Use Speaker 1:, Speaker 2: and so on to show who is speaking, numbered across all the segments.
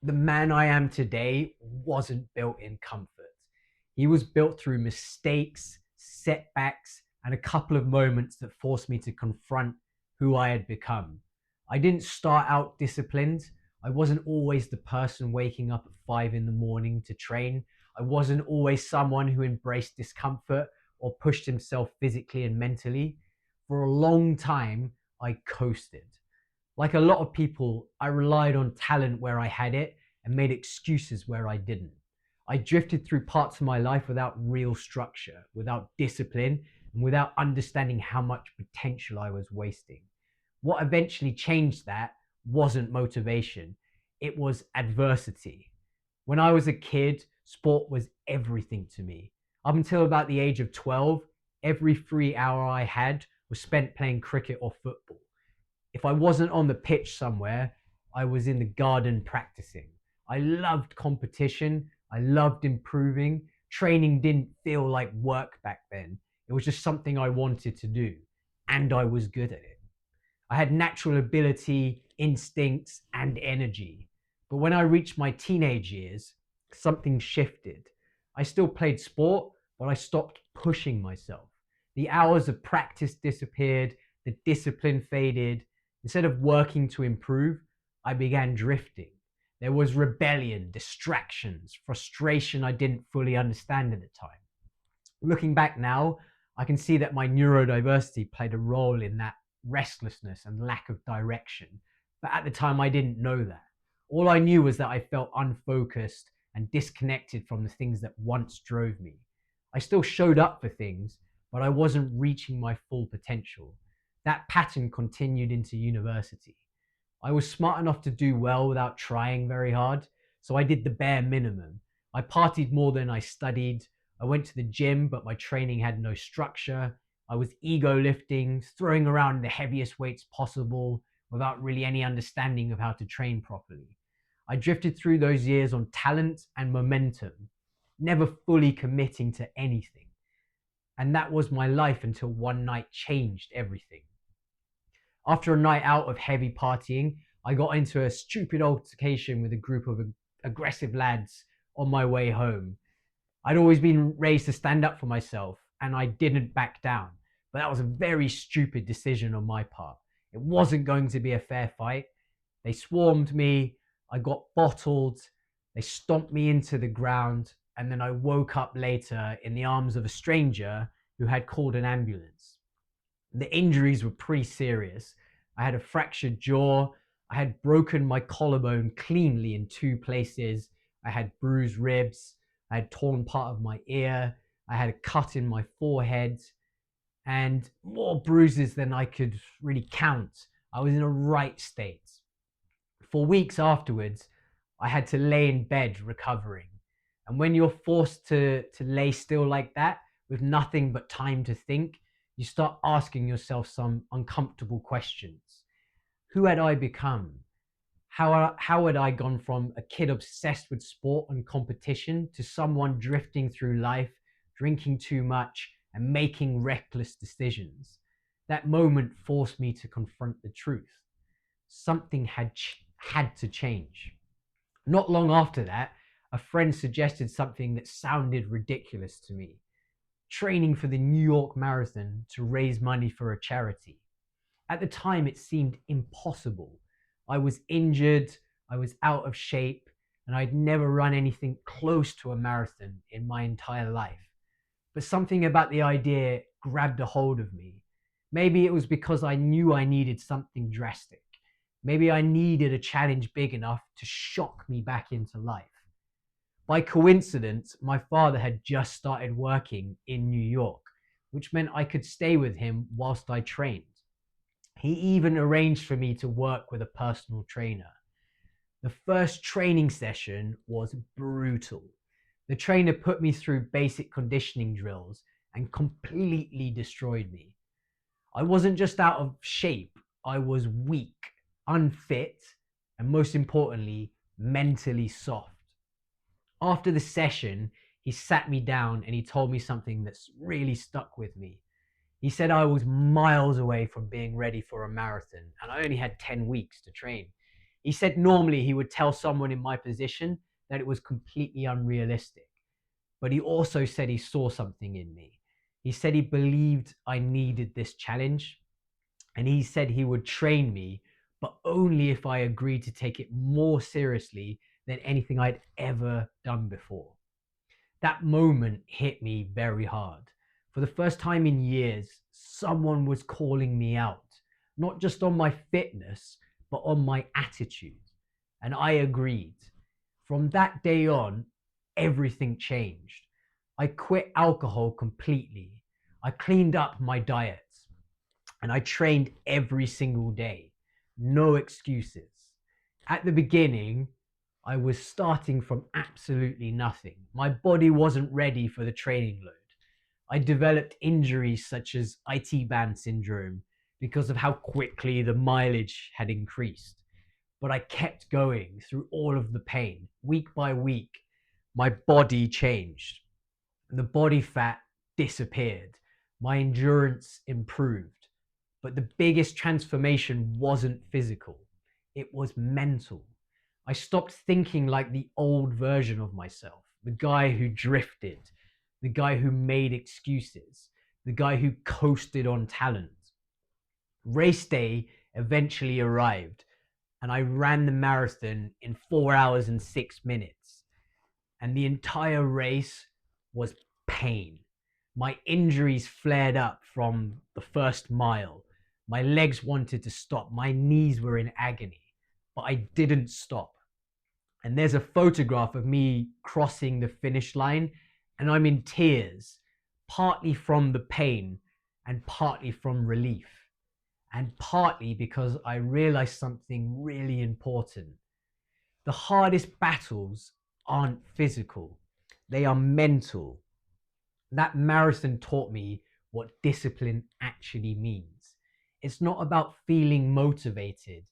Speaker 1: The man I am today wasn't built in comfort. He was built through mistakes, setbacks, and a couple of moments that forced me to confront who I had become. I didn't start out disciplined. I wasn't always the person waking up at 5 in the morning to train. I wasn't always someone who embraced discomfort or pushed himself physically and mentally. For a long time, I coasted. Like a lot of people, I relied on talent where I had it and made excuses where I didn't. I drifted through parts of my life without real structure, without discipline, and without understanding how much potential I was wasting. What eventually changed that wasn't motivation, it was adversity. When I was a kid, sport was everything to me. Up until about the age of 12, every free hour I had was spent playing cricket or football. If I wasn't on the pitch somewhere, I was in the garden practicing. I loved competition. I loved improving. Training didn't feel like work back then. It was just something I wanted to do, and I was good at it. I had natural ability, instincts, and energy. But when I reached my teenage years, something shifted. I still played sport, but I stopped pushing myself. The hours of practice disappeared, the discipline faded. Instead of working to improve, I began drifting. There was rebellion, distractions, frustration I didn't fully understand at the time. Looking back now, I can see that my neurodiversity played a role in that restlessness and lack of direction. But at the time, I didn't know that. All I knew was that I felt unfocused and disconnected from the things that once drove me. I still showed up for things, but I wasn't reaching my full potential. That pattern continued into university. I was smart enough to do well without trying very hard, so I did the bare minimum. I partied more than I studied. I went to the gym, but my training had no structure. I was ego lifting, throwing around the heaviest weights possible without really any understanding of how to train properly. I drifted through those years on talent and momentum, never fully committing to anything. And that was my life until one night changed everything. After a night out of heavy partying, I got into a stupid altercation with a group of aggressive lads on my way home. I'd always been raised to stand up for myself, and I didn't back down. But that was a very stupid decision on my part. It wasn't going to be a fair fight. They swarmed me, I got bottled, they stomped me into the ground, and then I woke up later in the arms of a stranger who had called an ambulance. The injuries were pretty serious. I had a fractured jaw. I had broken my collarbone cleanly in two places. I had bruised ribs. I had torn part of my ear. I had a cut in my forehead and more bruises than I could really count. I was in a right state. For weeks afterwards, I had to lay in bed recovering. And when you're forced to lay still like that with nothing but time to think, you start asking yourself some uncomfortable questions. Who had I become? How had I gone from a kid obsessed with sport and competition to someone drifting through life, drinking too much, and making reckless decisions? That moment forced me to confront the truth. Something had to change. Not long after that, a friend suggested something that sounded ridiculous to me: training for the New York Marathon to raise money for a charity. At the time, it seemed impossible. I was injured, I was out of shape, and I'd never run anything close to a marathon in my entire life. But something about the idea grabbed a hold of me. Maybe it was because I knew I needed something drastic. Maybe I needed a challenge big enough to shock me back into life. By coincidence, my father had just started working in New York, which meant I could stay with him whilst I trained. He even arranged for me to work with a personal trainer. The first training session was brutal. The trainer put me through basic conditioning drills and completely destroyed me. I wasn't just out of shape, I was weak, unfit, and most importantly, mentally soft. After the session, he sat me down and he told me something that's really stuck with me. He said I was miles away from being ready for a marathon and I only had 10 weeks to train. He said normally he would tell someone in my position that it was completely unrealistic, but he also said he saw something in me. He said he believed I needed this challenge, and he said he would train me, but only if I agreed to take it more seriously than anything I'd ever done before. That moment hit me very hard. For the first time in years, someone was calling me out, not just on my fitness, but on my attitude. And I agreed. From that day on, everything changed. I quit alcohol completely. I cleaned up my diet and I trained every single day. No excuses. At the beginning, I was starting from absolutely nothing. My body wasn't ready for the training load. I developed injuries such as IT band syndrome because of how quickly the mileage had increased. But I kept going through all of the pain. Week by week, my body changed. The body fat disappeared. My endurance improved. But the biggest transformation wasn't physical, it was mental. I stopped thinking like the old version of myself, the guy who drifted, the guy who made excuses, the guy who coasted on talent. Race day eventually arrived, and I ran the marathon in 4 hours and 6 minutes. And the entire race was pain. My injuries flared up from the first mile. My legs wanted to stop. My knees were in agony, but I didn't stop. And there's a photograph of me crossing the finish line, and I'm in tears, partly from the pain and partly from relief, and partly because I realized something really important. The hardest battles aren't physical, they are mental. That marathon taught me what discipline actually means. It's not about feeling motivated,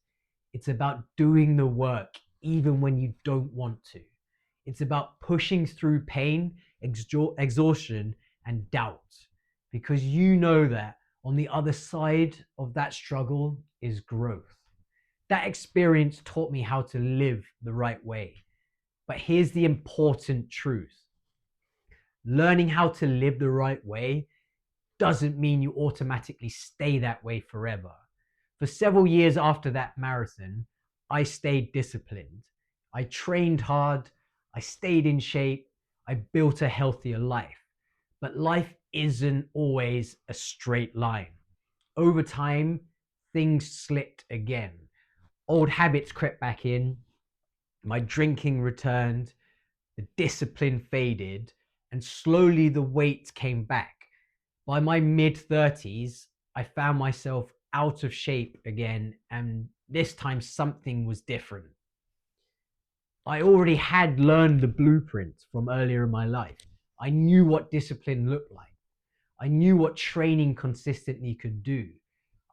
Speaker 1: it's about doing the work even when you don't want to. It's about pushing through pain, exhaustion, and doubt, because you know that on the other side of that struggle is growth. That experience taught me how to live the right way. But here's the important truth: learning how to live the right way doesn't mean you automatically stay that way forever. For several years after that marathon, I stayed disciplined. I trained hard, I stayed in shape, I built a healthier life. But life isn't always a straight line. Over time, things slipped again. Old habits crept back in, my drinking returned, the discipline faded, and slowly the weight came back. By my mid 30s, I found myself out of shape again, and this time something was different. I already had learned the blueprint from earlier in my life. I knew what discipline looked like. I knew what training consistently could do.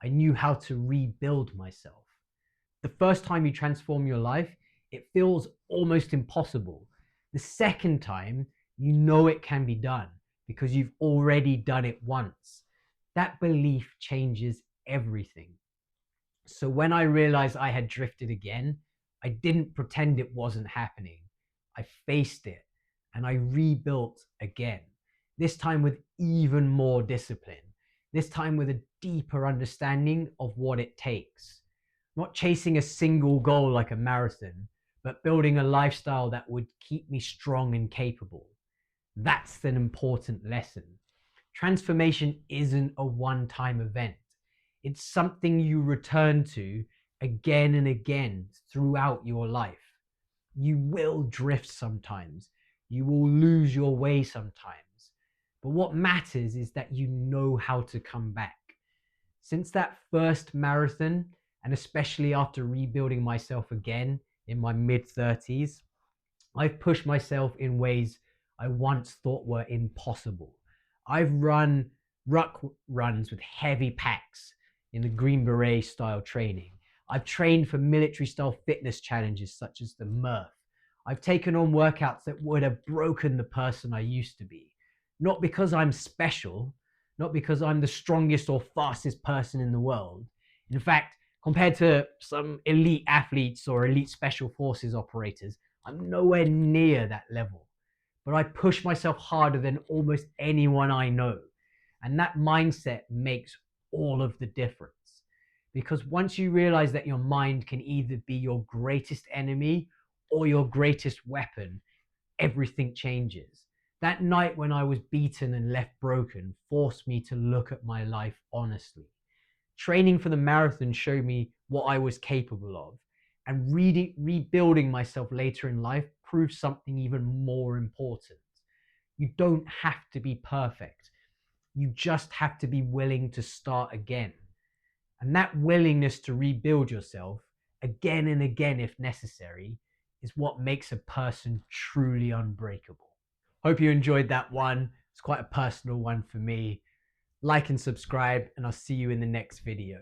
Speaker 1: I knew how to rebuild myself. The first time you transform your life, it feels almost impossible. The second time, you know it can be done because you've already done it once. That belief changes everything. So when I realized I had drifted again, I didn't pretend it wasn't happening. I faced it and I rebuilt again. This time with even more discipline. This time with a deeper understanding of what it takes. Not chasing a single goal like a marathon, but building a lifestyle that would keep me strong and capable. That's an important lesson. Transformation isn't a one time event, it's something you return to again and again throughout your life. You will drift sometimes, you will lose your way sometimes. But what matters is that you know how to come back. Since that first marathon, and especially after rebuilding myself again in my mid 30s, I've pushed myself in ways I once thought were impossible. I've run ruck runs with heavy packs in the Green Beret style training. I've trained for military style fitness challenges such as the Murph. I've taken on workouts that would have broken the person I used to be. Not because I'm special, not because I'm the strongest or fastest person in the world. In fact, Compared to some elite athletes or elite special forces operators, I'm nowhere near that level. But I push myself harder than almost anyone I know. And that mindset makes all of the difference. Because once you realize that your mind can either be your greatest enemy or your greatest weapon, everything changes. That night when I was beaten and left broken forced me to look at my life honestly. Training for the marathon showed me what I was capable of, and rebuilding myself later in life proved something even more important. You don't have to be perfect. You just have to be willing to start again. And that willingness to rebuild yourself again and again, if necessary, is what makes a person truly unbreakable. Hope you enjoyed that one. It's quite a personal one for me. Like and subscribe, and I'll see you in the next video.